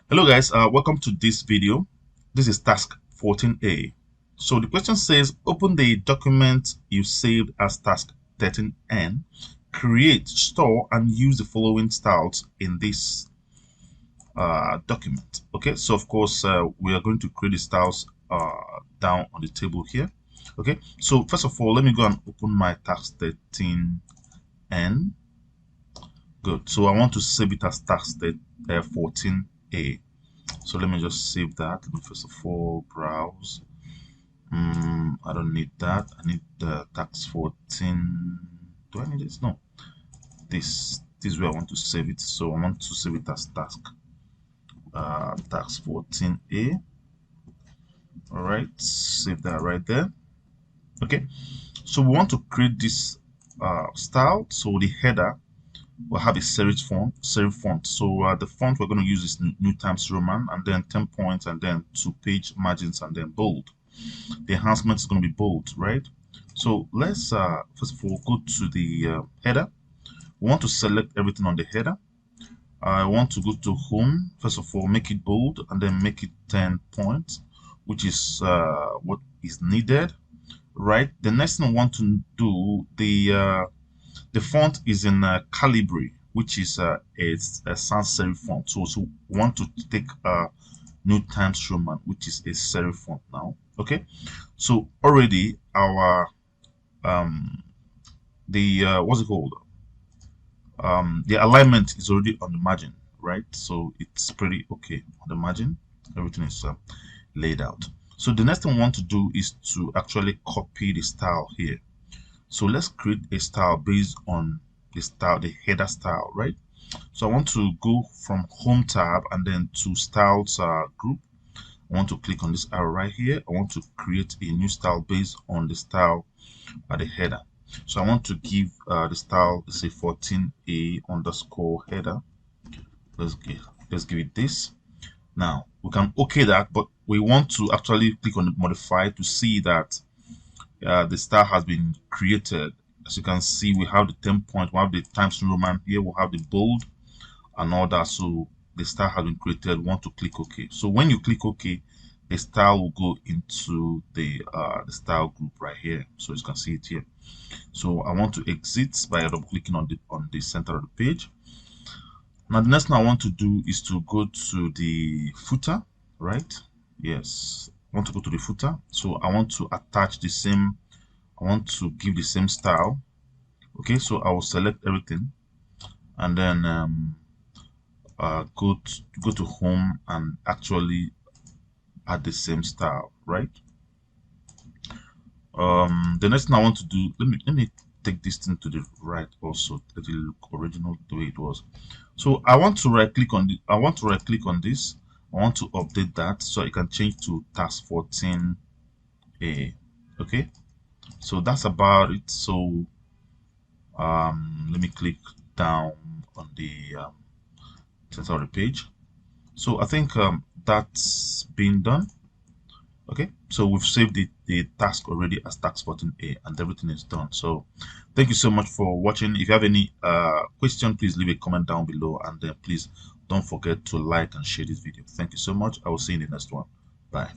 Hello guys, welcome to this video. This is task 14a. So the question says open the document you saved as task 13n, create, store and use the following styles in this document. Okay, so of course we are going to create the styles down on the table here. Okay, so first of all, let me go and open my task 13n. Good, so I want to save it as task 14a. So let me just save that. Let me first of all browse. I don't need that. I need the tax 14. Do I need this? No. This is where I want to save it. So I want to save it as tax 14a. All right, save that right there. Okay, so we want to create this style. So the header will have a serif font. So the font we're going to use is New Times Roman, and then 10 points, and then 2-page margins, and then bold. The enhancement is going to be bold, right? So let's first of all go to the header. We want to select everything on the header. I want to go to home. First of all, make it bold, and then make it 10 points, which is what is needed, right? The next thing I want to do, the font is in Calibri, which is a sans serif font. So we want to take New Times Roman, which is a serif font now. Okay, so already our what's it called? The alignment is already on the margin, right? So it's pretty okay on the margin. Everything is laid out. So the next thing we want to do is to actually copy the style here. So let's create a style based on the style, the header style, right? So I want to go from home tab and then to styles group. I want to click on this arrow right here. I want to create a new style based on the style at the header. So I want to give the style, say 14a underscore header. Let's give it this. Now we can okay that, but we want to actually click on the modify to see that the style has been created. As you can see, we have the 10 point, we have the Times New Roman here, we have the bold and all that. So the style has been created. We want to click OK. So when you click OK, the style will go into the style group right here. So you can see it here. So I want to exit by double clicking on the center of the page. Now the next thing I want to do is to go to the footer, right? Yes, I want to go to the footer. So I want to attach the same, I want to give the same style. Okay, so I will select everything and then go to home and actually add the same style, right? The next thing I want to do, let me take this thing to the right also, let it look original the way it was. So I want to right click on this. I want to update that so I can change to task 14a. Okay, so that's about it. So let me click down on the center of the page. So I think that's been done. Okay, so we've saved the task already as task 14a and everything is done. So thank you so much for watching. If you have any question, please leave a comment down below, and then please don't forget to like and share this video. Thank you so much. I will see you in the next one. Bye.